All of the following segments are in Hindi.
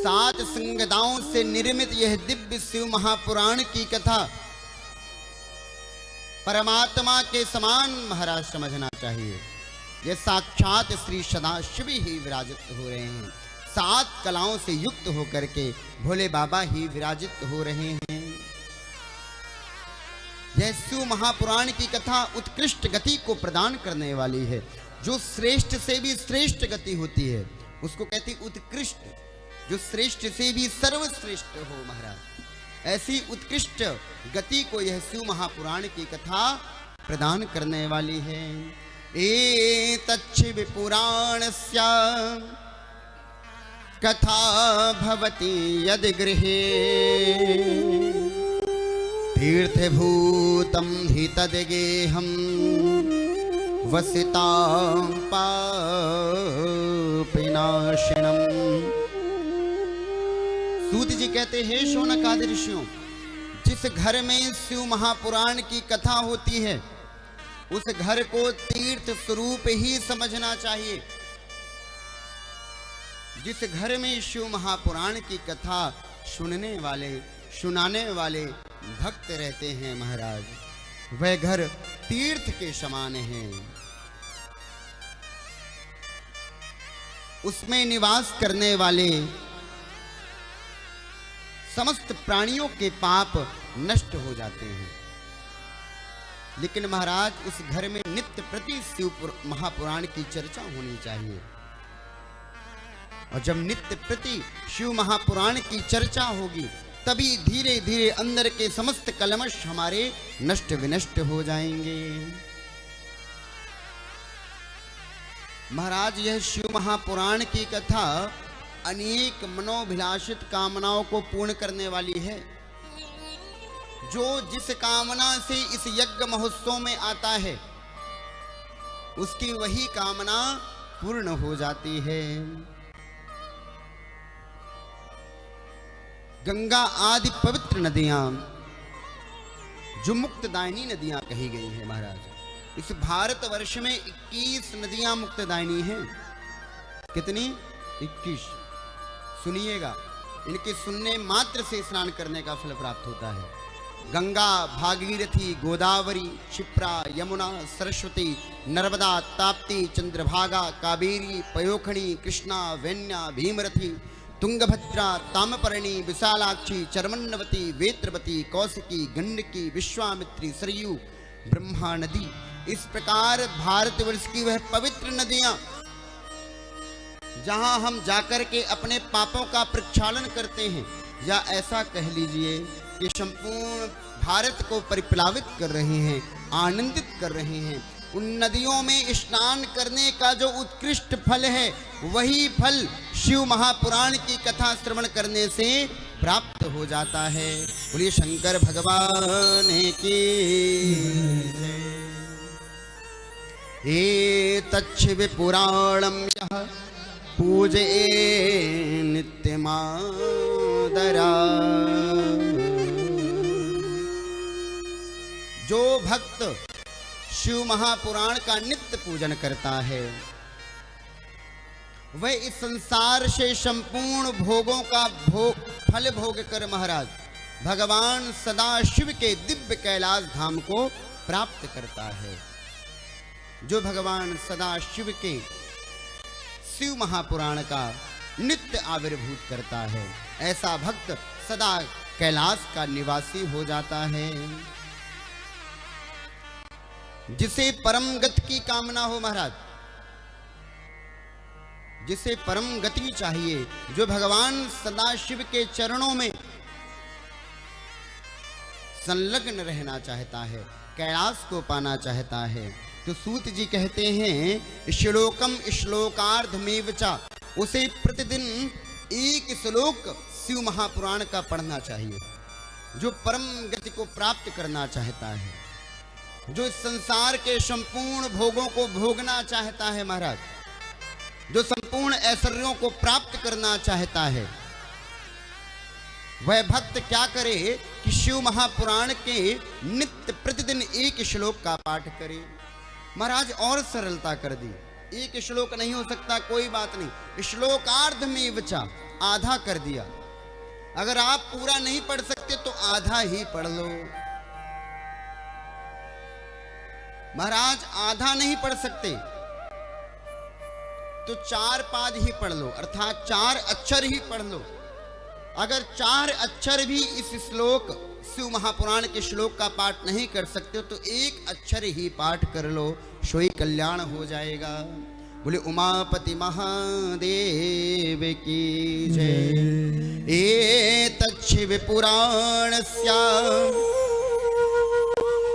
7 संगदाओं से निर्मित यह दिव्य शिव महापुराण की कथा परमात्मा के समान महाराज समझना चाहिए। ये साक्षात श्री सदाशिव ही विराजित हो रहे हैं। 7 कलाओं से युक्त होकर के भोले बाबा ही विराजित हो रहे हैं। यह शिव महापुराण की कथा उत्कृष्ट गति को प्रदान करने वाली है। जो श्रेष्ठ से भी श्रेष्ठ गति होती है उसको कहती उत्कृष्ट, जो श्रेष्ठ से भी सर्वश्रेष्ठ हो महाराज। ऐसी उत्कृष्ट गति को यह शिव महापुराण की कथा प्रदान करने वाली है। एतच्छिव पुराणस्य कथा भवति यदि गृहे तीर्थभूतं हि तद्गेहं वसितां पापविनाशिनम्। सूत जी कहते हैं शौनक आदि ऋषियों, जिस घर में शिव महापुराण की कथा होती है उस घर को तीर्थ स्वरूप ही समझना चाहिए। जिस घर में शिव महापुराण की कथा सुनाने वाले भक्त रहते हैं महाराज, वह घर तीर्थ के समान है। उसमें निवास करने वाले समस्त प्राणियों के पाप नष्ट हो जाते हैं। लेकिन महाराज उस घर में नित्य प्रति शिव महापुराण की चर्चा होनी चाहिए। और जब नित्य प्रति शिव महापुराण की चर्चा होगी तभी धीरे धीरे अंदर के समस्त कलमश हमारे नष्ट विनष्ट हो जाएंगे। महाराज यह शिव महापुराण की कथा अनेक मनोभिलाषित कामनाओं को पूर्ण करने वाली है। जो जिस कामना से इस यज्ञ महोत्सव में आता है उसकी वही कामना पूर्ण हो जाती है। गंगा आदि पवित्र नदियां जो मुक्तदायिनी नदियां कही गई हैं महाराज, इस भारतवर्ष में 21 नदियां मुक्तदायिनी हैं। कितनी? 21। सुनिएगा, इनके सुनने मात्र से स्नान करने का फल प्राप्त होता है। गंगा, भागीरथी, गोदावरी, क्षिप्रा, यमुना, सरस्वती, नर्मदा, ताप्ती, चंद्रभागा, कावेरी, पयोखणी, कृष्णा, वेण्या, भीमरथी, तुंगभद्रा, तामपर्णी, विशालाक्षी, चर्मन्नवती, वेत्रवती, कौशिकी, गंडकी, विश्वामित्री, सरयू, ब्रह्मा नदी। इस प्रकार भारतवर्ष की वह पवित्र नदियां जहां हम जाकर के अपने पापों का प्रक्षालन करते हैं, या ऐसा कह लीजिए कि संपूर्ण भारत को परिप्लावित कर रहे हैं, आनंदित कर रहे हैं। उन नदियों में स्नान करने का जो उत्कृष्ट फल है वही फल शिव महापुराण की कथा श्रवण करने से प्राप्त हो जाता है। बोलिए शंकर भगवान की। एतच्छिव पुराणं यः पूजये नित्यमादरा। जो भक्त शिव महापुराण का नित्य पूजन करता है वह इस संसार से संपूर्ण भोगों का फल भोग कर महाराज भगवान सदाशिव के दिव्य कैलाश धाम को प्राप्त करता है। जो भगवान सदाशिव के शिव महापुराण का नित्य आविर्भूत करता है, ऐसा भक्त सदा कैलाश का निवासी हो जाता है। जिसे परम गति की कामना हो महाराज, जिसे परम गति चाहिए, जो भगवान सदाशिव के चरणों में संलग्न रहना चाहता है, कैलाश को पाना चाहता है, तो सूत जी कहते हैं श्लोकम श्लोकार्धमेव च, उसे प्रतिदिन एक श्लोक शिव महापुराण का पढ़ना चाहिए। जो परम गति को प्राप्त करना चाहता है, जो इस संसार के संपूर्ण भोगों को भोगना चाहता है महाराज, जो संपूर्ण ऐश्वर्यों को प्राप्त करना चाहता है, वह भक्त क्या करे कि शिव महापुराण के नित्य प्रतिदिन एक श्लोक का पाठ करे। महाराज और सरलता कर दी, एक श्लोक नहीं हो सकता, कोई बात नहीं, श्लोकार्ध में वचा, आधा कर दिया। अगर आप पूरा नहीं पढ़ सकते तो आधा ही पढ़ लो। महाराज आधा नहीं पढ़ सकते तो 4 पाद ही पढ़ लो, अर्थात 4 अक्षर ही पढ़ लो। अगर 4 अक्षर भी इस श्लोक शिव महापुराण के श्लोक का पाठ नहीं कर सकते तो 1 अक्षर ही पाठ कर लो, सोई कल्याण हो जाएगा। बोले उमापति महादेव की जय। एतत् शिव पुराणस्य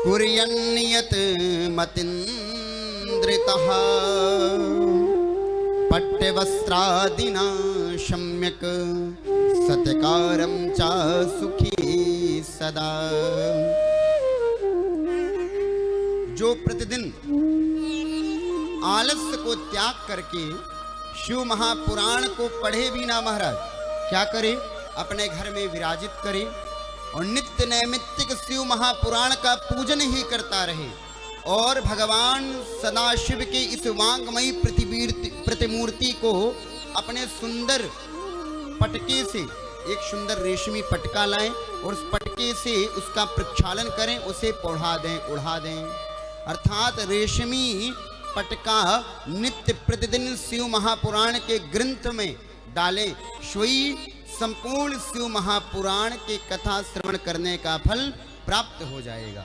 कुर्यन्यत् मतीन्द्रितः पट्टवस्त्रादिना सम्यक सत्कारं च सुखी सदा। जो प्रतिदिन आलस्य को त्याग करके शिव महापुराण को पढ़े भी ना महाराज, क्या करे, अपने घर में विराजित करे और नित्य नैमित्तिक शिव महापुराण का पूजन ही करता रहे और भगवान सदाशिव के इस वांगमयी प्रतिमूर्ति को अपने सुंदर पटके से, एक सुंदर रेशमी पटका लाएं और उस पटके से उसका प्रक्षालन करें, उसे पौढ़ा दें, उड़ा दें। अर्थात रेशमी पटका नित्य प्रतिदिन शिव महापुराण के ग्रंथ में डालें, सोई संपूर्ण शिव महापुराण के कथा श्रवण करने का फल प्राप्त हो जाएगा।